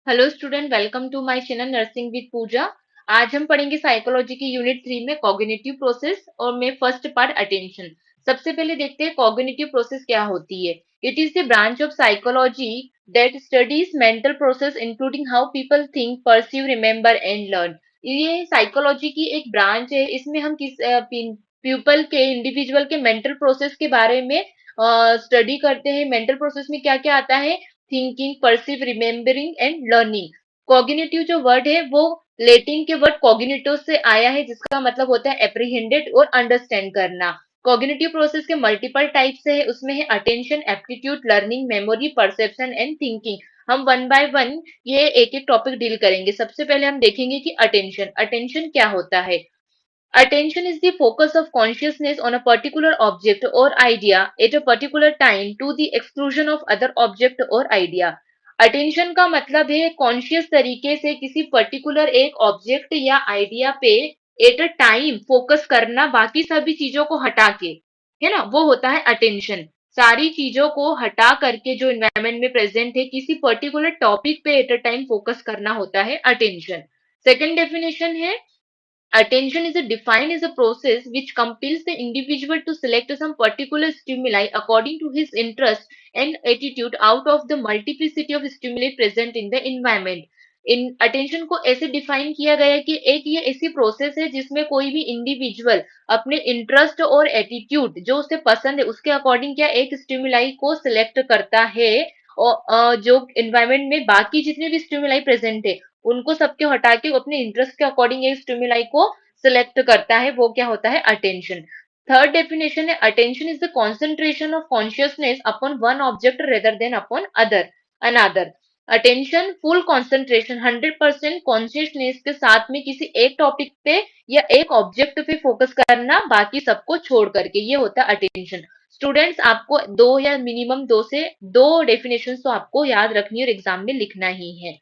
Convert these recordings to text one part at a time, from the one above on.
Hello student, welcome to my channel nursing with Pooja. आज हम पढ़ेंगे साइकोलॉजी की यूनिट 3 में कॉग्निटिव प्रोसेस और में फर्स्ट पार्ट अटेंशन। सबसे पहले देखते हैं कॉग्निटिव प्रोसेस क्या होती है। It is the branch of psychology that studies mental process including how people think, perceive, remember and learn. ये साइकोलॉजी की एक ब्रांच है। इसमें हम किस पीपल के, इंडिविजुअल के मेंटल प्रोसेस के बारे में स्टडी करते हैं। मेंटल प्रोसेस में क्या क्या आता है? Thinking, perceive, remembering and learning. Cognitive जो वर्ड है वो लेटिन के वर्ड कॉग्निटो से आया है, जिसका मतलब होता है एप्रीहेंडेड और अंडरस्टैंड करना। कॉग्निटिव प्रोसेस के मल्टीपल टाइप्स है। उसमें है attention, aptitude, learning, memory, perception and thinking. हम वन बाय वन ये एक एक टॉपिक डील करेंगे। सबसे पहले हम देखेंगे कि अटेंशन अटेंशन क्या होता है। Attention is the focus of consciousness on a particular object or idea at a particular time to the exclusion of other object or idea. Attention का मतलब है कॉन्शियस तरीके से किसी पर्टिकुलर एक ऑब्जेक्ट या आइडिया पे एट अ टाइम फोकस करना, बाकी सभी चीजों को हटा के, है ना, वो होता है अटेंशन। सारी चीजों को हटा करके जो इन्वायरमेंट में प्रेजेंट है किसी पर्टिकुलर टॉपिक पे एट अ टाइम फोकस करना होता है अटेंशन। सेकेंड डेफिनेशन है Attention is defined as a process which compels the individual to select some particular stimuli according to his interest and attitude out of the multiplicity of stimuli present in the environment. In attention को ऐसे define किया गया है कि एक ये ऐसी process है जिसमें कोई भी इंडिविजुअल अपने इंटरेस्ट और एटीट्यूड जो उसे पसंद है उसके अकॉर्डिंग क्या एक स्टिमुलाई को सिलेक्ट करता है। और जो एनवायरमेंट में बाकी जितने भी स्टिमुलाई प्रेजेंट है उनको सबके हटा के वो अपने इंटरेस्ट के अकॉर्डिंग एक स्टिमुलाई को सिलेक्ट करता है, वो क्या होता है अटेंशन। थर्ड डेफिनेशन है attention is the concentration of consciousness upon one object rather than upon other another. Attention full concentration 100% consciousness के साथ में किसी एक टॉपिक पे या एक ऑब्जेक्ट पे फोकस करना, बाकी सबको छोड़ करके, ये होता है अटेंशन। स्टूडेंट्स, आपको दो या मिनिमम दो से दो डेफिनेशन तो आपको याद रखनी है और एग्जाम में लिखना ही है।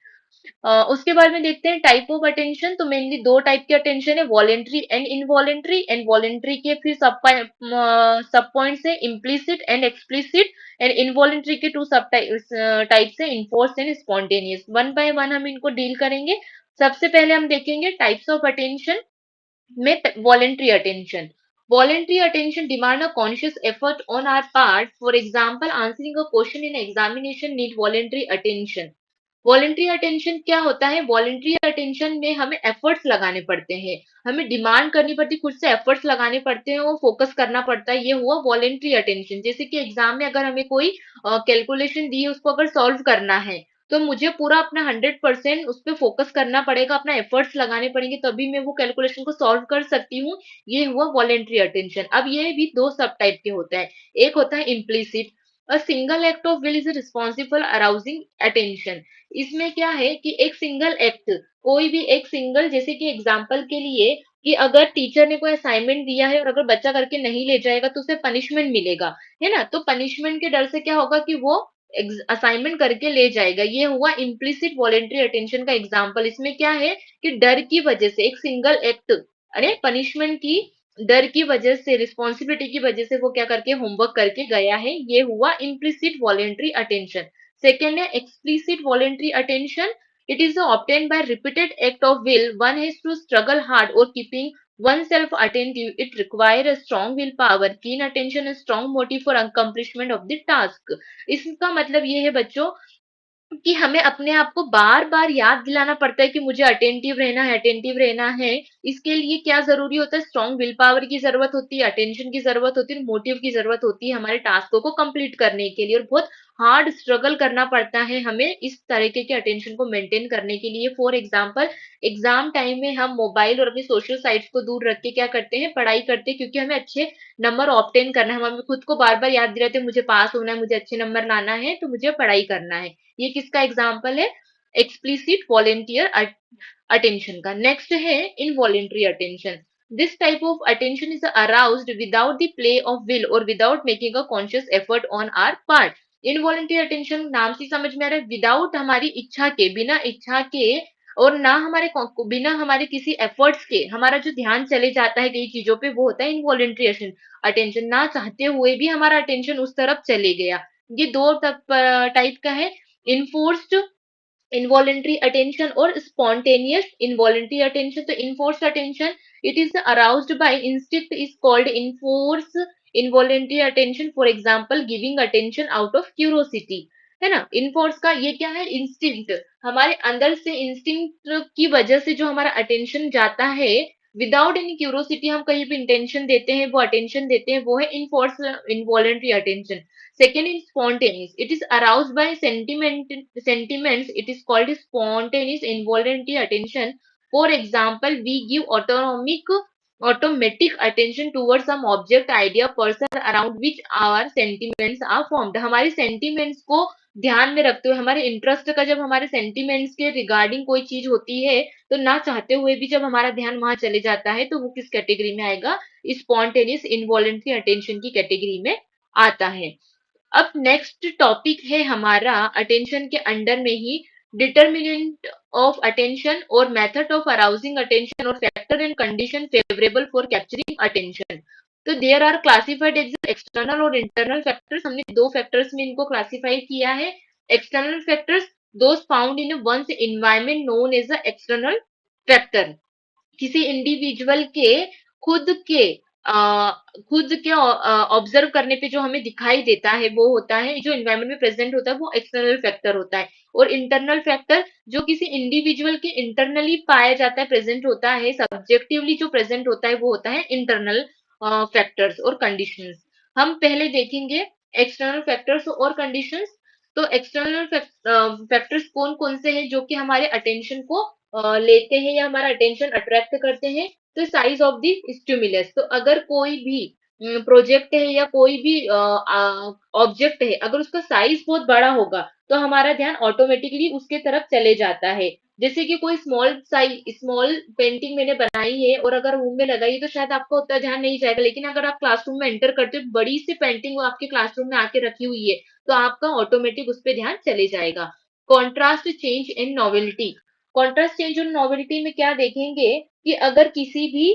उसके बाद में देखते हैं टाइप ऑफ अटेंशन। तो मेनली दो टाइप के अटेंशन है, voluntary and involuntary. And voluntary के फिर सब पॉइंट्स है, implicit and explicit. And involuntary के टू सब टाइप्स है, enforce and spontaneous. One by one हम इनको डील करेंगे। सबसे पहले हम देखेंगे टाइप्स ऑफ अटेंशन में voluntary attention. Voluntary attention demand a conscious effort on our part. For example, answering a question in examination need voluntary attention. Voluntary attention क्या होता है? वॉलेंट्री अटेंशन में हमें एफर्ट्स लगाने पड़ते हैं, हमें डिमांड करनी पड़ती है, खुद से एफर्ट्स लगाने पड़ते हैं और फोकस करना पड़ता है, ये हुआ वॉलेंट्री अटेंशन। जैसे कि एग्जाम में अगर हमें कोई कैलकुलेशन दी है उसको अगर सॉल्व करना है तो मुझे पूरा अपना 100% उस पर फोकस करना पड़ेगा, अपना एफर्ट्स लगाने पड़ेंगे, तभी मैं वो कैलकुलेशन को सॉल्व कर सकती हूँ। ये हुआ वॉलेंट्री अटेंशन। अब ये भी दो सब टाइप के होता है। एक होता है implicit. A single act of will is responsible arousing attention. इसमें क्या है कि एक सिंगल एक्ट, कोई भी एक सिंगल, जैसे कि एग्जाम्पल के लिए कि अगर टीचर ने कोई असाइनमेंट दिया है और अगर बच्चा करके नहीं ले जाएगा तो उसे पनिशमेंट मिलेगा, है ना, तो पनिशमेंट के डर से क्या होगा कि वो असाइनमेंट करके ले जाएगा। ये हुआ इम्प्लिसिट वॉलेंट्री अटेंशन का एग्जाम्पल। इसमें क्या है कि डर की वजह से एक सिंगल एक्ट, अरे पनिशमेंट की डर की वजह से, रिस्पॉन्सिबिलिटी की वजह से वो क्या करके होमवर्क करके गया है, ये हुआ इम्प्लिसिट वॉलेंट्री अटेंशन। Second है explicit voluntary attention. It is obtained by repeated act of will. One has to struggle hard or keeping oneself attentive. It requires a strong willpower, keen attention and strong motive for accomplishment of the task. इसका मतलब ये है बच्चों कि हमें अपने आप को बार बार याद दिलाना पड़ता है कि मुझे अटेंटिव रहना है, अटेंटिव रहना है। इसके लिए क्या जरूरी होता है? स्ट्रॉन्ग विल पावर की जरूरत होती है, अटेंशन की जरूरत होती है, मोटिव की जरूरत होती है हमारे टास्कों को कंप्लीट करने के लिए, और बहुत हार्ड स्ट्रगल करना पड़ता है हमें इस तरीके के अटेंशन को मेंटेन करने के लिए। फॉर एग्जाम्पल, एग्जाम टाइम में हम मोबाइल और अपनी सोशल साइट्स को दूर रख के क्या करते हैं, पढ़ाई करते हैं, क्योंकि हमें अच्छे नंबर ऑब्टेन करना है। हम हमें खुद को बार बार याद दिलाते हैं मुझे पास होना है, मुझे अच्छे नंबर लाना है, तो मुझे पढ़ाई करना है। ये किसका एग्जाम्पल है? एक्सप्लिसिट वॉलेंटियर अटेंशन का। नेक्स्ट है involuntary attention. This type of attention is aroused without the play of will or without making a conscious effort on our part. Involuntary attention नाम से समझ में आ रहा है, विदाउट हमारी इच्छा के, बिना इच्छा के और ना हमारे बिना हमारे किसी एफर्ट्स के हमारा जो ध्यान चले जाता है कई चीजों पे, वो होता है इनवॉलेंट्री अटेंशन। ना चाहते हुए भी हमारा अटेंशन उस तरफ चले गया। ये दो टाइप का है, enforced involuntary attention or spontaneous involuntary attention. तो enforced attention, it is aroused by instinct, is called enforced involuntary attention. For example, giving attention out of curiosity, है ना। इनफोर्स का ये क्या है, इंस्टिंक्ट, हमारे अंदर से इंस्टिंक्ट की वजह से जो हमारा अटेंशन जाता है विदाउट एनी क्यूरोसिटी, हम कहीं भी इंटेंशन देते हैं, वो अटेंशन देते हैं, वो है enforce involuntary attention. Second is spontaneous. It is aroused by sentiments. It is called spontaneous involuntary attention. For example, we give automatic attention towards some object, idea, person around which our sentiments are formed. हमारे sentiments को ध्यान में रखते हुए, हमारे interest का जब हमारे सेंटिमेंट्स के रिगार्डिंग कोई चीज होती है, तो ना चाहते हुए भी जब हमारा ध्यान वहां चले जाता है, तो वो किस कैटेगरी में आएगा, स्पॉन्टेनियस इनवॉलेंट्री अटेंशन की कैटेगरी में आता है। अब नेक्स्ट टॉपिक है हमारा अटेंशन के अंडर में ही, डिटर्मिनेंट ऑफ अटेंशन और मेथड ऑफ अराउजिंग अटेंशन और factor and condition favourable for capturing attention. तो there are classified as external और इंटरनल फैक्टर्स। हमने दो फैक्टर्स में इनको क्लासिफाई किया है। External factors, those found in one's environment known as a external factor. किसी इंडिविजुअल के खुद के अ, खुद के ऑब्जर्व करने पे जो हमें दिखाई देता है, वो होता है, जो एनवायरमेंट में प्रेजेंट होता है, वो एक्सटर्नल फैक्टर होता है। और इंटरनल फैक्टर जो किसी इंडिविजुअल के इंटरनली पाया जाता है, प्रेजेंट होता है, सब्जेक्टिवली जो प्रेजेंट होता है, वो होता है इंटरनल फैक्टर्स और कंडीशंस। हम पहले देखेंगे एक्सटर्नल फैक्टर्स और कंडीशंस। तो एक्सटर्नल फैक्टर्स कौन कौन से हैं जो कि हमारे अटेंशन को लेते हैं या हमारा अटेंशन अट्रैक्ट करते हैं। तो साइज ऑफ द स्टिमुलस, तो अगर कोई भी प्रोजेक्ट है या कोई भी ऑब्जेक्ट है, अगर उसका साइज बहुत बड़ा होगा, तो हमारा ध्यान ऑटोमेटिकली उसके तरफ चले जाता है। जैसे कि कोई स्मॉल पेंटिंग मैंने बनाई है और अगर रूम में लगाई है, तो शायद आपका उतना ध्यान नहीं जाएगा, लेकिन अगर आप क्लासरूम में एंटर करते हो, बड़ी सी पेंटिंग वो आपके क्लासरूम में आके रखी हुई है, तो आपका ऑटोमेटिक उस पर ध्यान चले जाएगा। Contrast change in novelty. Contrast change और नॉवेल्टी में क्या देखेंगे कि अगर किसी भी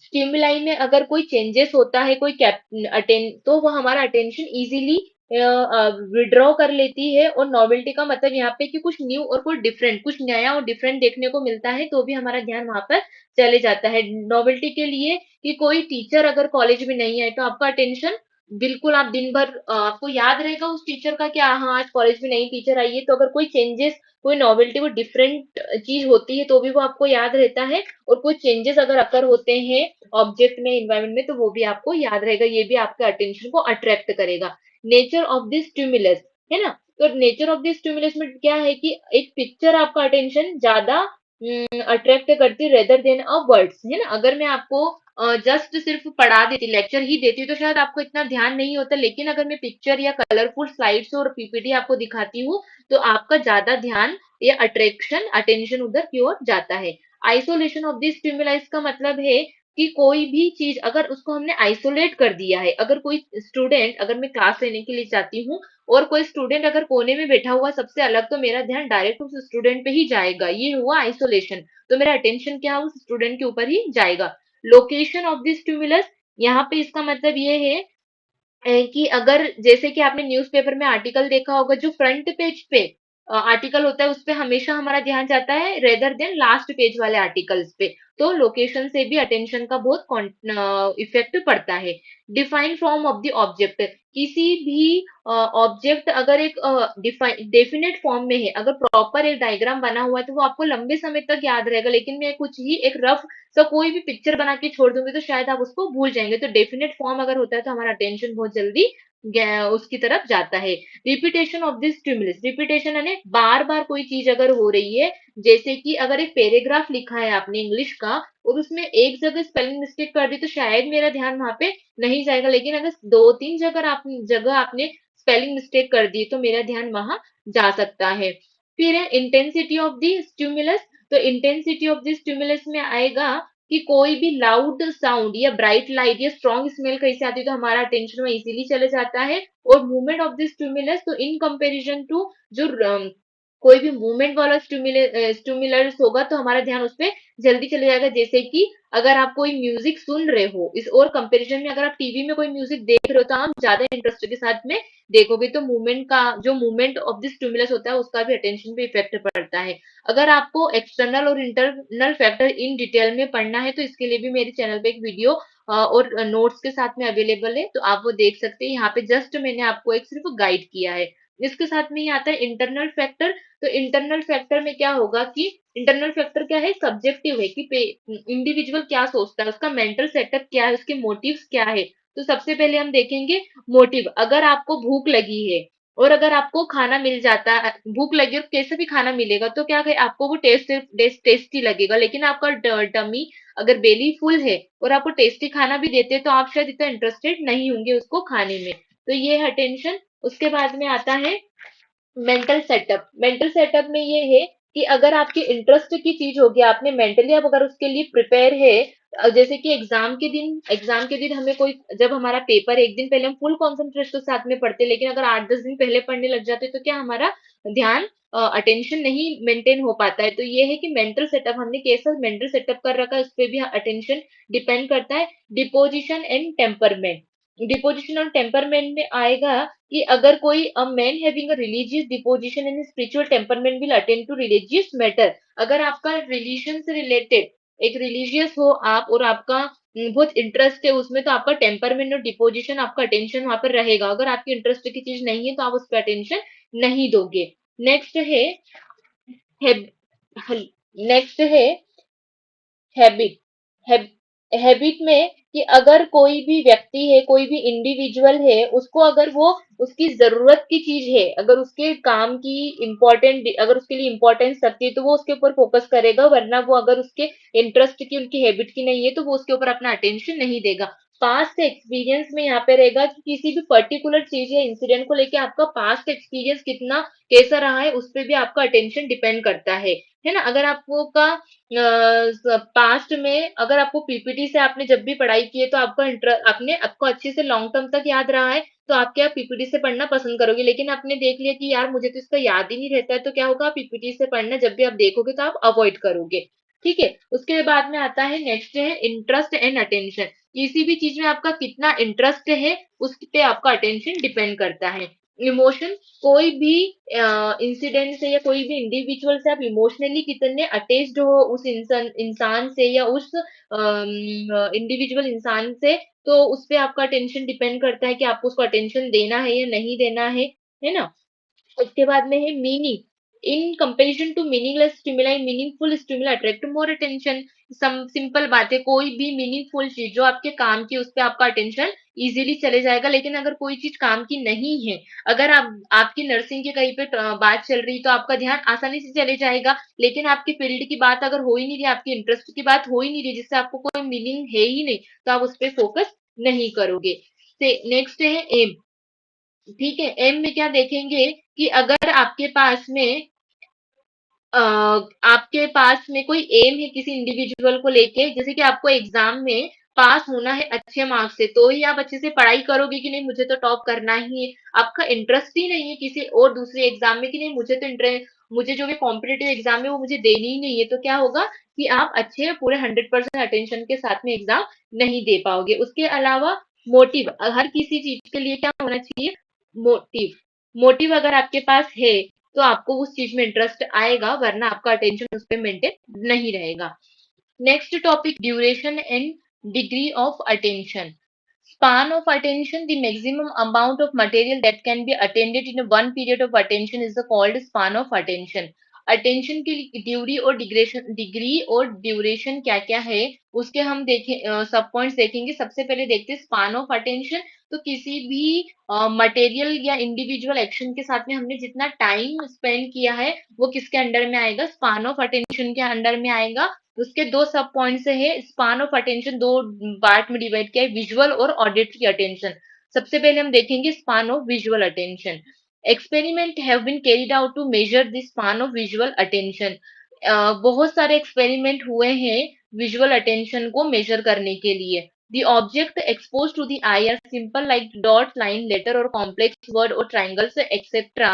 स्टिमुलाई में अगर कोई चेंजेस होता है, कोई अटेन, तो वो हमारा अटेंशन इजीली विड्रॉ कर लेती है। और नॉवेल्टी का मतलब यहाँ पे कि कुछ न्यू और कुछ डिफरेंट, कुछ नया और डिफरेंट देखने को मिलता है, तो भी हमारा ध्यान वहां पर चले जाता है। नॉवेल्टी के लिए कि कोई टीचर अगर कॉलेज में नहीं है, तो आपका अटेंशन बिल्कुल, आप दिन भर आपको याद रहेगा उस टीचर का कि हाँ आज कॉलेज में नई टीचर आई है। तो अगर कोई चेंजेस, कोई नॉवेल्टी, कोई डिफरेंट चीज होती है, तो भी वो आपको याद रहता है। और कुछ चेंजेस अगर अकर होते हैं ऑब्जेक्ट में, इन्वायरमेंट में, तो वो भी आपको याद रहेगा, ये भी आपके अटेंशन को अट्रैक्ट करेगा। नेचर ऑफ दिस स्टिमुलस, है ना। तो नेचर ऑफ दिस स्टिमुलस में क्या है कि एक पिक्चर आपका अटेंशन ज्यादा अट्रैक्ट करती रेदर देन अ वर्ड्स, है ना। अगर मैं आपको जस्ट सिर्फ पढ़ा देती, लेक्चर ही देती, तो शायद आपको इतना ध्यान नहीं होता, लेकिन अगर मैं पिक्चर या कलरफुल स्लाइड्स और पीपीटी आपको दिखाती हूँ, तो आपका ज्यादा ध्यान या अट्रैक्शन, अटेंशन उधर की ओर जाता है। आइसोलेशन ऑफ दिस स्टिमुलाइज का मतलब है कि कोई भी चीज अगर उसको हमने आइसोलेट कर दिया है, अगर कोई स्टूडेंट, अगर मैं क्लास लेने के लिए जाती हूँ और कोई स्टूडेंट अगर कोने में बैठा हुआ सबसे अलग, तो मेरा ध्यान डायरेक्ट उस स्टूडेंट पे ही जाएगा, ये हुआ आइसोलेशन। तो मेरा अटेंशन क्या, उस स्टूडेंट के ऊपर ही जाएगा। लोकेशन ऑफ द स्टिमुलस, यहाँ पे इसका मतलब ये है कि अगर जैसे कि आपने न्यूज़पेपर में आर्टिकल देखा होगा, जो फ्रंट पेज पे आर्टिकल होता है, उस पे हमेशा हमारा ध्यान जाता है रेदर देन लास्ट पेज वाले आर्टिकल्स पे। तो लोकेशन से भी अटेंशन का बहुत इफेक्ट पड़ता है। Define form of the object, किसी भी ऑब्जेक्ट अगर एक डेफिनेट फॉर्म में है, अगर प्रॉपर एक डायग्राम बना हुआ है, तो वो आपको लंबे समय तक याद रहेगा, लेकिन मैं कुछ ही एक रफ तो कोई भी पिक्चर बना के छोड़ दूंगी, तो शायद आप उसको भूल जाएंगे। तो डेफिनेट फॉर्म अगर होता है, तो हमारा अटेंशन बहुत जल्दी उसकी तरफ जाता है। Repetition of this stimulus, repetition यानी बार बार कोई चीज अगर हो रही है, जैसे कि अगर एक पैराग्राफ लिखा है आपने इंग्लिश का, और उसमें एक जगह स्पेलिंग मिस्टेक कर दी, तो शायद मेरा ध्यान वहां पे नहीं जाएगा, लेकिन अगर दो तीन जगह आपने स्पेलिंग मिस्टेक कर दी, तो मेरा ध्यान वहां जा सकता है। फिर है इंटेंसिटी ऑफ द स्टिमुलस। तो इंटेंसिटी ऑफ द स्टिमुलस में आएगा कि कोई भी लाउड साउंड या ब्राइट लाइट या स्ट्रॉन्ग स्मेल कहीं से आती है, तो हमारा अटेंशन में इजीली चले जाता है। और मूवमेंट ऑफ द स्टिमुलस, तो इन कंपैरिजन टू जो कोई भी मूवमेंट वाला स्टिमुलस होगा तो हमारा ध्यान उस पे जल्दी चले जाएगा। जैसे कि अगर आप कोई म्यूजिक सुन रहे हो इस और कंपैरिजन में अगर आप टीवी में कोई म्यूजिक देख रहे हो तो आप ज्यादा इंटरेस्ट के साथ में देखोगे, तो मूवमेंट का जो मूवमेंट ऑफ द स्टिमुलस होता है उसका भी अटेंशन पे इफेक्ट पड़ता है। अगर आपको एक्सटर्नल और इंटरनल फैक्टर इन डिटेल में पढ़ना है तो इसके लिए भी मेरे चैनल पे एक वीडियो और नोट्स के साथ में अवेलेबल है, तो आप वो देख सकते हैं। यहाँ पे जस्ट मैंने आपको एक सिर्फ गाइड किया है। इसके साथ में ही आता है इंटरनल फैक्टर। तो इंटरनल फैक्टर में क्या होगा कि इंटरनल फैक्टर क्या है, सब्जेक्टिव है कि इंडिविजुअल क्या सोचता है, उसका मेंटल सेटअप क्या है, उसके मोटिव्स क्या है। तो सबसे पहले हम देखेंगे मोटिव। अगर आपको भूख लगी है और अगर आपको खाना मिल जाता है, भूख लगी और कैसे भी खाना मिलेगा तो क्या है, आपको वो टेस्टी लगेगा। लेकिन आपका डमी अगर बेली फुल है और आपको टेस्टी खाना भी देते हैं तो आप शायद इतना इंटरेस्टेड नहीं होंगे उसको खाने में। तो ये है टेंशन। उसके बाद में आता है मेंटल सेटअप। मेंटल सेटअप में ये है कि अगर आपके इंटरेस्ट की चीज होगी, आपने मेंटली अब अगर उसके लिए प्रिपेयर है, जैसे कि एग्जाम के दिन हमें कोई, जब हमारा पेपर एक दिन पहले हम फुल कॉन्सेंट्रेशन के साथ में पढ़ते हैं, लेकिन अगर 8-10 दिन पहले पढ़ने लग जाते तो क्या हमारा ध्यान अटेंशन नहीं मेंटेन हो पाता है। तो ये है कि मेंटल सेटअप हमने कैसा मेंटल सेटअप कर रखा है उस पर भी अटेंशन डिपेंड करता है। Deposition and temperament. डिपोजिशन और टेम्परमेंट में आएगा कि अगर कोई a man having a religious deposition and spiritual temperament will attend to religious matter. अगर आपका रिलीजन से रिलेटेड एक रिलीजियस हो आप और आपका बहुत इंटरेस्ट है उसमें, तो आपका टेम्परमेंट और डिपोजिशन आपका अटेंशन वहां पर रहेगा। अगर आपकी इंटरेस्ट की चीज नहीं है तो आप उस पर अटेंशन नहीं दोगे। नेक्स्ट है नेक्स्ट है हैबिट। हैबिट में कि अगर कोई भी व्यक्ति है, कोई भी इंडिविजुअल है, उसको अगर वो उसकी जरूरत की चीज है, अगर उसके काम की इम्पोर्टेंट, अगर उसके लिए इम्पोर्टेंस रखती है तो वो उसके ऊपर फोकस करेगा, वरना वो अगर उसके इंटरेस्ट की उनकी हैबिट की नहीं है तो वो उसके ऊपर अपना अटेंशन नहीं देगा। पास्ट एक्सपीरियंस में यहाँ पे रहेगा कि किसी भी पर्टिकुलर चीज या इंसिडेंट को लेके आपका पास्ट एक्सपीरियंस कितना कैसा रहा है उस पर भी आपका अटेंशन डिपेंड करता है ना। अगर आपको का पास्ट में अगर आपको पीपीटी से आपने जब भी पढ़ाई की है तो आपका इंटरेस्ट आपने आपको अच्छे से लॉन्ग टर्म तक याद रहा है तो आप क्या पीपीटी से पढ़ना पसंद करोगे। लेकिन आपने देख लिया कि यार मुझे तो इसका याद ही नहीं रहता है तो क्या होगा, पीपीटी से पढ़ना जब भी आप देखोगे तो आप अवॉइड करोगे। ठीक है। उसके बाद में आता है नेक्स्ट है इंटरेस्ट एंड अटेंशन। किसी भी चीज में आपका कितना इंटरेस्ट है उस पे आपका अटेंशन डिपेंड करता है। इमोशन। कोई भी इंसिडेंट से या कोई भी इंडिविजुअल से आप इमोशनली कितने अटैच्ड हो उस इंसान से या उस इंडिविजुअल इंसान से, तो उस पे आपका अटेंशन डिपेंड करता है कि आपको उसको अटेंशन देना है या नहीं देना है ना। उसके बाद में है meaning. In comparison to meaningless stimuli meaningful stimuli attract more attention. Simple बात है, कोई भी मीनिंगफुल चीज जो आपके काम की उस पे आपका अटेंशन इजीली चले जाएगा। लेकिन अगर कोई चीज काम की नहीं है, अगर आप आपकी नर्सिंग की कहीं पे बात चल रही तो आपका ध्यान आसानी से चले जाएगा। लेकिन आपकी फील्ड की बात अगर हो ही नहीं रही, आपकी इंटरेस्ट की बात हो ही नहीं रही, जिससे आपको कोई मीनिंग है ही नहीं, तो आप उस पर फोकस नहीं करोगे। नेक्स्ट है एम। ठीक है। एम में क्या देखेंगे कि अगर आपके पास में अ, आपके पास में कोई एम है किसी इंडिविजुअल को लेके, जैसे कि आपको एग्जाम में पास होना है अच्छे मार्क्स से, तो ही आप अच्छे से पढ़ाई करोगे कि नहीं मुझे तो टॉप करना ही है। आपका इंटरेस्ट ही नहीं है किसी और दूसरे एग्जाम में कि नहीं मुझे तो इंटरेस्ट, मुझे जो भी कॉम्पिटेटिव एग्जाम है वो मुझे देनी ही नहीं है, तो क्या होगा कि आप अच्छे पूरे 100% अटेंशन के साथ में एग्जाम नहीं दे पाओगे। उसके अलावा मोटिव, हर किसी चीज के लिए क्या होना चाहिए, मोटिव। मोटिव अगर आपके पास है तो आपको उस चीज में इंटरेस्ट आएगा, वरना आपका अटेंशन उस पर मेंटेन नहीं रहेगा। Next topic duration and degree of attention. Span of attention, the maximum amount of material that can be attended in one period of attention is the called span of attention. Attention की ड्यूरी और degree और duration क्या क्या है उसके हम देखें, सब पॉइंट्स देखेंगे। सबसे पहले देखते हैं स्पान ऑफ अटेंशन। तो किसी भी मटेरियल या इंडिविजुअल एक्शन के साथ में हमने जितना टाइम स्पेंड किया है वो किसके अंडर में आएगा, स्पान ऑफ अटेंशन के अंडर में आएगा। उसके दो सब पॉइंट्स है, स्पान ऑफ अटेंशन दो पार्ट में डिवाइड किया है, विजुअल और ऑडिटरी अटेंशन। सबसे पहले हम देखेंगे span of visual attention. Experiment have been carried out to measure the span of visual attention. बहुत सारे एक्सपेरिमेंट हुए हैं विजुअल अटेंशन को मेजर करने के लिए। The object exposed to the eye are simple like dots, line, letter or complex word or triangles, etc.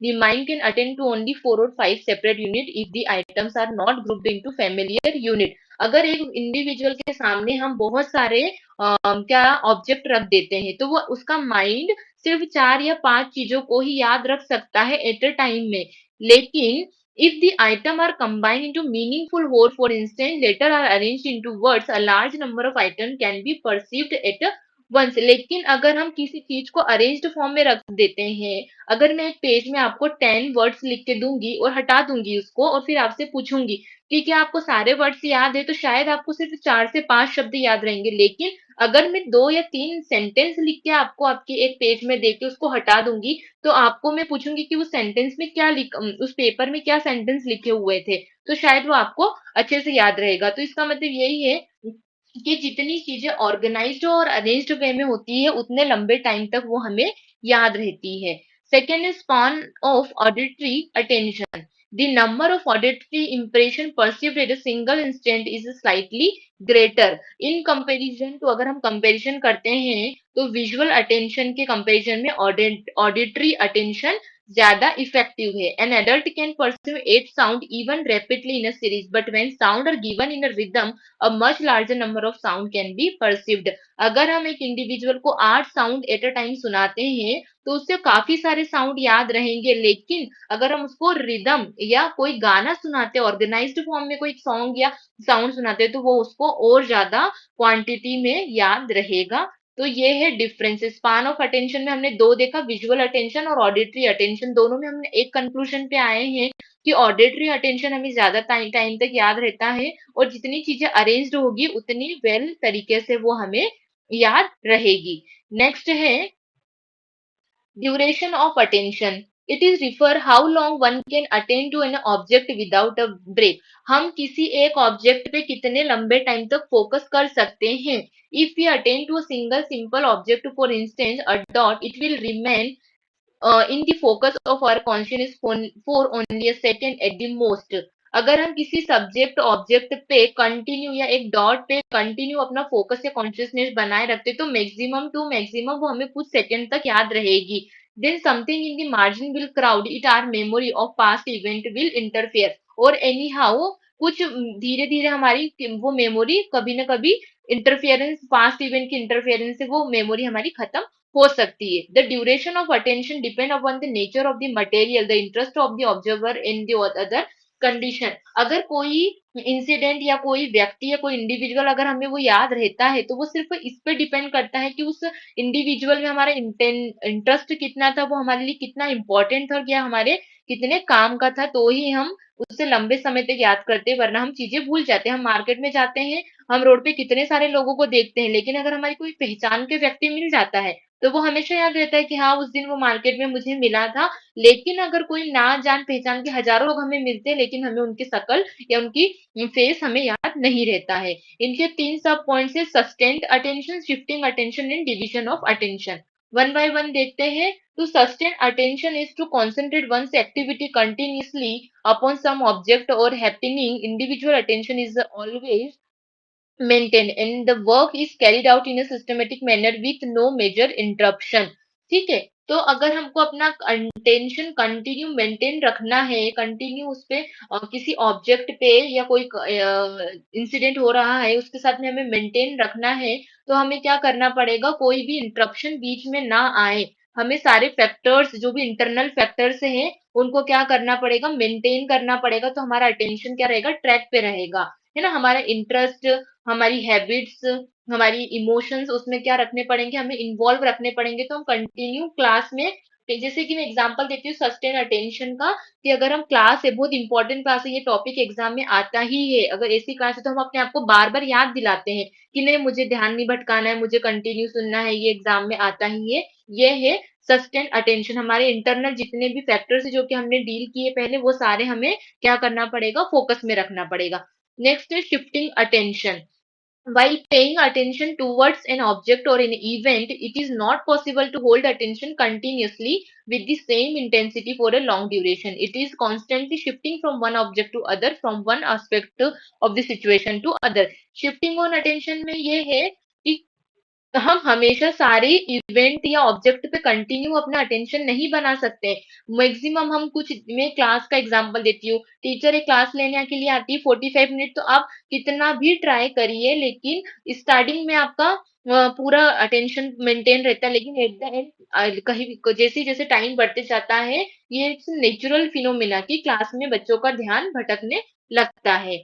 The mind can attend to only 4 or 5 separate unit if the items are not grouped into familiar unit. अगर एक individual के सामने हम बहुत सारे क्या object रख देते हैं तो वो उसका माइंड सिर्फ 4 या 5 चीजों को ही याद रख सकता है एट अ टाइम में। लेकिन if the item are combined into meaningful whole, for instance, letter are arranged into words, a large number of items can be perceived at once। लेकिन अगर हम किसी चीज को अरेंज्ड फॉर्म में रख देते हैं, अगर मैं एक पेज में आपको 10 वर्ड्स लिख के दूंगी और हटा दूंगी उसको और फिर आपसे पूछूंगी कि क्या आपको सारे वर्ड्स याद है, तो शायद आपको सिर्फ 4 से 5 शब्द याद रहेंगे। लेकिन अगर मैं 2 या 3 सेंटेंस लिख के आपको आपके एक पेज में देके उसको हटा दूंगी, तो आपको मैं पूछूंगी कि उस सेंटेंस में क्या उस पेपर में क्या सेंटेंस लिखे हुए थे, तो शायद वो आपको अच्छे से याद रहेगा। तो इसका मतलब यही है कि जितनी चीजें ऑर्गेनाइज्ड और अरेंज्ड वे में होती है उतने लंबे टाइम तक वो हमें याद रहती है। Second is span of auditory attention. The number of auditory impression perceived at a single instant is slightly greater in comparison to, अगर हम कंपैरिजन करते हैं तो विजुअल अटेंशन के कंपैरिजन में ऑडिटरी अटेंशन ज्यादा इफेक्टिव है। An adult can perceive 8 sound even rapidly in a series, but when sound are given in a rhythm a much larger number of sound can be perceived। अगर हम एक individual को 8 sound at a time सुनाते हैं तो उससे काफी सारे साउंड याद रहेंगे। लेकिन अगर हम उसको रिदम या कोई गाना सुनाते हैं, ऑर्गेनाइज्ड फॉर्म में कोई सॉन्ग या साउंड सुनाते हैं, तो वो उसको और ज्यादा क्वांटिटी में याद रहेगा। तो ये है डिफरेंस। स्पान ऑफ अटेंशन में हमने दो देखा, विजुअल अटेंशन और ऑडिटरी अटेंशन। दोनों में हमने एक कंक्लूजन पे आए हैं कि ऑडिटरी अटेंशन हमें ज्यादा टाइम तक याद रहता है और जितनी चीजें अरेंज्ड होगी उतनी वेल तरीके से वो हमें याद रहेगी। नेक्स्ट है duration of attention. It is refer how long one can attend to an object without a break. हम किसी एक ऑब्जेक्ट पे कितने लंबे टाइम तक फोकस कर सकते हैं। If we attend to a single simple object, for instance a dot, it will remain in the focus of our consciousness for only a second at the most। अगर हम किसी सब्जेक्ट ऑब्जेक्ट पे continue या एक dot पे continue अपना focus या consciousness बनाए रखते तो मैक्सिमम टू मैक्सिमम वो हमें कुछ सेकंड तक याद रहेगी। Then something in the margin will crowd it, or memory of past event will interfere, और एनी हाउ कुछ धीरे धीरे हमारी वो मेमोरी कभी ना कभी इंटरफेरेंस, पास्ट इवेंट की इंटरफेरेंस से वो मेमोरी हमारी खत्म हो सकती है। The duration of attention depend upon the nature of the material, the interest of the observer in the other condition. अगर कोई इंसिडेंट या कोई व्यक्ति या कोई इंडिविजुअल अगर हमें वो याद रहता है तो वो सिर्फ इस पे डिपेंड करता है कि उस इंडिविजुअल में हमारा इंटरेस्ट कितना था, वो हमारे लिए कितना इंपॉर्टेंट था, या हमारे कितने काम का था, तो ही हम उससे लंबे समय तक याद करते हैं, वरना हम चीजें भूल जाते हैं। हम मार्केट में जाते हैं, हम रोड पे कितने सारे लोगों को देखते हैं, लेकिन अगर हमारी कोई पहचान के व्यक्ति मिल जाता है तो वो हमेशा याद रहता है कि हाँ उस दिन वो मार्केट में मुझे मिला था। लेकिन अगर कोई ना जान पहचान के हजारों लोग हमें मिलते हैं लेकिन हमें उनकी शक्ल या उनकी फेस हमें याद नहीं रहता है। इनके 3 सब पॉइंट्स है, sustained attention, shifting attention and division of attention. One by one देखते हैं। To sustain attention is to concentrate one's activity continuously upon some object or happening. Individual attention is always maintained and the work is carried out in a systematic manner with no major interruption। ठीक है, तो अगर हमको अपना attention continue maintain रखना है, continue उस पे किसी ऑब्जेक्ट पे या कोई इंसिडेंट हो रहा है उसके साथ में हमें मेंटेन रखना है, तो हमें क्या करना पड़ेगा, कोई भी इंटरप्शन बीच में ना आए। हमें सारे फैक्टर्स जो भी इंटरनल फैक्टर्स हैं उनको क्या करना पड़ेगा, मेंटेन करना पड़ेगा, तो हमारा अटेंशन क्या रहेगा, ट्रैक पे रहेगा। है ना, हमारा इंटरेस्ट, हमारी हैबिट्स, हमारी इमोशंस उसमें क्या रखने पड़ेंगे, हमें इन्वॉल्व रखने पड़ेंगे। तो हम कंटिन्यू क्लास में, जैसे कि मैं एग्जांपल देती हूँ सस्टेन अटेंशन का, कि अगर हम क्लास है, बहुत इंपॉर्टेंट क्लास है, ये टॉपिक एग्जाम में आता ही है, अगर ऐसी क्लास है तो हम अपने आप को बार बार याद दिलाते हैं कि नहीं मुझे ध्यान नहीं भटकाना है, मुझे कंटिन्यू सुनना है, ये एग्जाम में आता ही है। ये है सस्टेन अटेंशन। हमारे इंटरनल जितने भी फैक्टर्स जो कि हमने डील किए पहले, वो सारे हमें क्या करना पड़ेगा, फोकस में रखना पड़ेगा। नेक्स्ट है shifting attention. While paying attention towards an object or an event, it is not possible to hold attention continuously with the same intensity for a long duration. It is constantly shifting from one object to other, from one aspect of the situation to other. Shifting on attention में ये है कि हम हमेशा सारे event या object पे continue अपना अटेंशन नहीं बना सकते। मैक्सिमम हम कुछ, मैं क्लास का एग्जांपल देती हूँ, टीचर एक क्लास लेने के लिए आती है 45 मिनट, तो आप कितना भी ट्राई करिए लेकिन स्टार्टिंग में आपका पूरा अटेंशन मेंटेन रहता है, लेकिन एट द एंड कहीं भी जैसे जैसे टाइम बढ़ते जाता है, ये एक नेचुरल फिनोमिना की क्लास में बच्चों का ध्यान भटकने लगता है।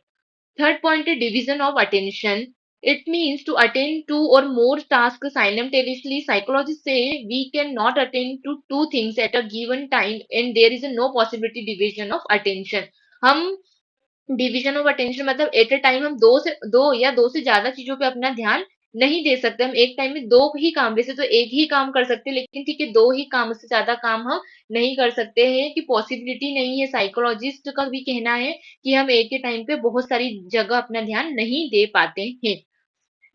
Third point is division of attention. It means to attend two or more tasks simultaneously. Psychologists say we cannot attend to two things at a given time and there is no possibility division of attention. हम division of attention मतलब at a time हम दो से ज्यादा चीजों पे अपना ध्यान नहीं दे सकते। हम एक टाइम में दो ही काम, वैसे तो एक ही काम कर सकते हैं लेकिन ठीक है, दो ही काम से ज्यादा काम हम नहीं कर सकते हैं, कि पॉसिबिलिटी नहीं है। साइकोलॉजिस्ट का भी कहना है कि हम एक ही टाइम पे बहुत सारी जगह अपना ध्यान नहीं दे पाते हैं।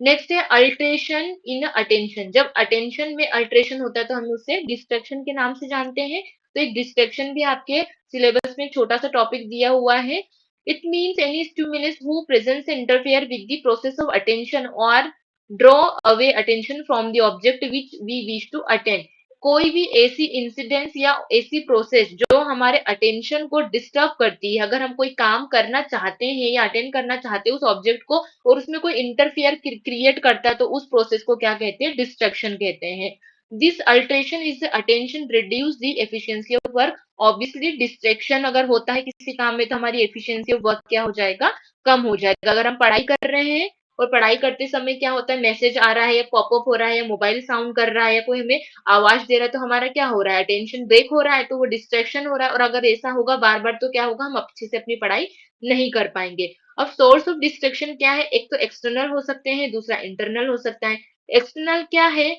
नेक्स्ट है अल्ट्रेशन इन अटेंशन। जब अटेंशन में अल्ट्रेशन होता है तो हम उसे डिस्ट्रैक्शन के नाम से जानते हैं। तो एक डिस्ट्रैक्शन भी आपके सिलेबस में एक छोटा सा टॉपिक दिया हुआ है। It means any stimulus who presents interfere with the process of attention और draw away attention from the object which we wish to attend. कोई भी ऐसी इंसिडेंस या ऐसी प्रोसेस जो हमारे अटेंशन को डिस्टर्ब करती है, अगर हम कोई काम करना चाहते हैं या अटेंड करना चाहते हैं उस ऑब्जेक्ट को, और उसमें कोई इंटरफियर क्रिएट करता है, तो उस प्रोसेस को क्या कहते हैं? डिस्ट्रक्शन कहते हैं। This alteration is attention reduce the efficiency of work. Obviously distraction अगर होता है किसी काम में तो हमारी एफिशिएंसी ऑफ वर्क क्या हो जाएगा? कम हो जाएगा। अगर हम पढ़ाई कर रहे हैं और पढ़ाई करते समय क्या होता है, मैसेज आ रहा है या पॉपअप हो रहा है या मोबाइल साउंड कर रहा है या कोई हमें आवाज दे रहा है, तो हमारा क्या हो रहा है? अटेंशन ब्रेक हो रहा है, तो वो डिस्ट्रैक्शन हो रहा है। और अगर ऐसा होगा बार बार तो क्या होगा? हम अच्छे से अपनी पढ़ाई नहीं कर पाएंगे। अब सोर्स ऑफ डिस्ट्रैक्शन क्या है? एक तो एक्सटर्नल हो सकते हैं, दूसरा इंटरनल हो सकता है। एक्सटर्नल क्या है?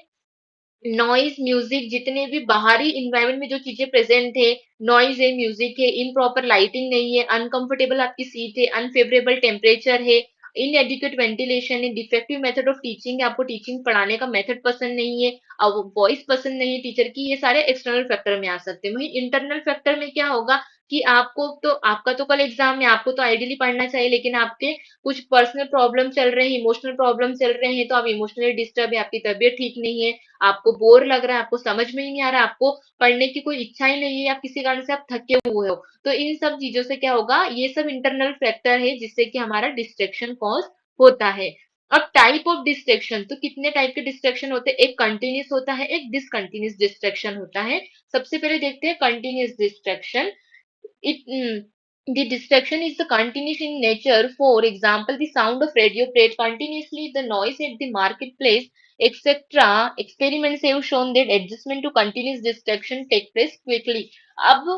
नॉइज, म्यूजिक, जितने भी बाहरी इन्वायरमेंट में जो चीजें प्रेजेंट है, नॉइज है, म्यूजिक है, इनप्रॉपर लाइटिंग नहीं है, अनकंफर्टेबल आपकी सीट है, अनफेवरेबल टेम्परेचर है, इनएडिक्वेट वेंटिलेशन है, डिफेक्टिव मेथड ऑफ टीचिंग है, आपको टीचिंग पढ़ाने का मेथड पसंद नहीं है, अब वॉइस पसंद नहीं है टीचर की, ये सारे एक्सटर्नल फैक्टर में आ सकते हैं। वहीं इंटरनल फैक्टर में क्या होगा कि आपका तो कल एग्जाम है, आपको तो आइडियली पढ़ना चाहिए, लेकिन आपके कुछ पर्सनल प्रॉब्लम चल रहे हैं, इमोशनल प्रॉब्लम चल रहे हैं, तो आप इमोशनली डिस्टर्ब है, आपकी तबीयत ठीक नहीं है, आपको बोर लग रहा है, आपको समझ में ही नहीं आ रहा, आपको पढ़ने की कोई इच्छा ही नहीं है, या किसी कारण से आप थके हुए हो, तो इन सब चीजों से क्या होगा? ये सब इंटरनल फैक्टर है जिससे कि हमारा डिस्ट्रैक्शन कॉज होता है। अब टाइप ऑफ डिस्ट्रैक्शन, तो कितने टाइप के डिस्ट्रैक्शन होते हैं? एक कंटिन्यूस होता है, एक डिसकंटिन्यूस डिस्ट्रैक्शन होता है। सबसे पहले देखते हैं continuous distraction. The distraction is the continuous in nature. For example, the sound of radio played continuously, the noise at the marketplace, etc. Experiments have shown that adjustment to continuous distraction take place quickly. अब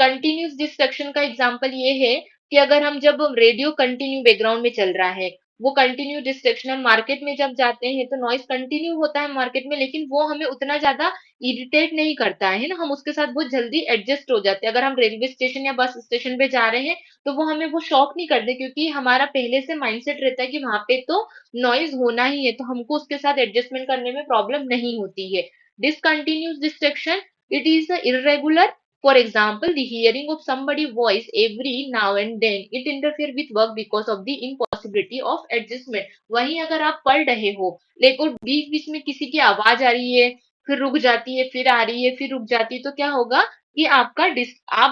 continuous destruction का example ये है कि अगर हम जब radio continue background में चल रहा है, वो कंटिन्यू डिस्ट्रक्शन। हम मार्केट में जब जाते हैं तो नॉइज कंटिन्यू होता है मार्केट में, लेकिन वो हमें उतना ज्यादा इरिटेट नहीं करता है ना, हम उसके साथ बहुत जल्दी एडजस्ट हो जाते हैं। अगर हम रेलवे स्टेशन या बस स्टेशन पे जा रहे हैं तो वो हमें वो शॉक नहीं करते, क्योंकि हमारा पहले से माइंडसेट रहता है कि वहां पे तो नॉइज होना ही है, तो हमको उसके साथ एडजस्टमेंट करने में प्रॉब्लम नहीं होती है। Discontinuous destruction, it is irregular. For example, the hearing of somebody's voice every now and then, it interfere with work because of the impossibility of adjustment. वहीं अगर आप पढ़ रहे हो लेकिन बीच बीच में किसी की आवाज आ रही है, फिर रुक जाती है, फिर आ रही है, फिर रुक जाती है, तो क्या होगा कि आप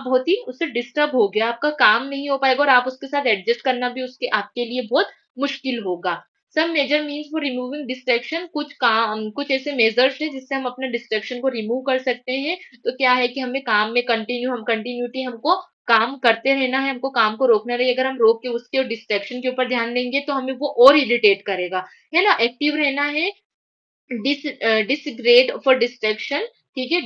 बहुत ही उससे डिस्टर्ब हो गया, आपका काम नहीं हो पाएगा और आप उसके साथ एडजस्ट करना भी उसके आपके लिए बहुत मुश्किल होगा। Some major means for removing distraction, कुछ ऐसे मेजर्स है जिससे हम अपने डिस्ट्रैक्शन को रिमूव कर सकते हैं। तो क्या है कि हमें काम में कंटिन्यूटी, हमको काम करते रहना है, हमको काम को रोकना नहीं। अगर हम रोक के उसके और डिस्ट्रैक्शन के ऊपर ध्यान देंगे तो हमें वो और इरिटेट करेगा, है ना। एक्टिव रहना है, डिसग्रेड फॉर डिस्ट्रैक्शन, ठीक है।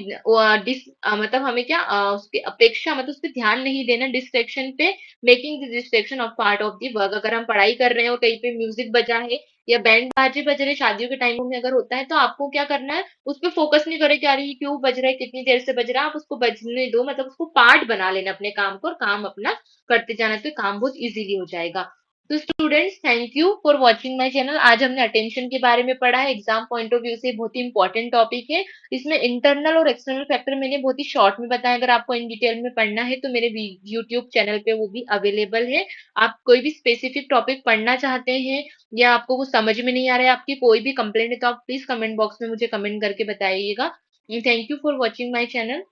मतलब हमें क्या उसकी अपेक्षा, मतलब उस पर ध्यान नहीं देना डिस्ट्रैक्शन पे। Making the distraction of part of the work, अगर हम पढ़ाई कर रहे हैं और कहीं पे म्यूजिक बजा है या बैंड बाजे बज रहे, शादियों के टाइमों में अगर होता है, तो आपको क्या करना है? उस पर फोकस नहीं करे कि अरे ये क्यों बज रहा है, कितनी देर से बज रहा है, आप उसको बजने दो, मतलब उसको पार्ट बना लेना अपने काम को और काम अपना करते जाना, तो काम बहुत इजीली हो जाएगा। तो students, thank you for watching my channel. आज हमने अटेंशन के बारे में पढ़ा है। एग्जाम पॉइंट ऑफ व्यू से बहुत ही इंपॉर्टेंट टॉपिक है। इसमें इंटरनल और एक्सटर्नल फैक्टर मैंने बहुत ही शॉर्ट में बताया। अगर आपको इन डिटेल में पढ़ना है तो मेरे यूट्यूब चैनल पे वो भी अवेलेबल है। आप कोई भी स्पेसिफिक टॉपिक पढ़ना चाहते हैं या आपको कुछ समझ में नहीं आ रहा है, आपकी कोई भी कंप्लेंट है, तो आप प्लीज कमेंट बॉक्स में मुझे कमेंट करके बताइएगा। Thank you for watching my channel.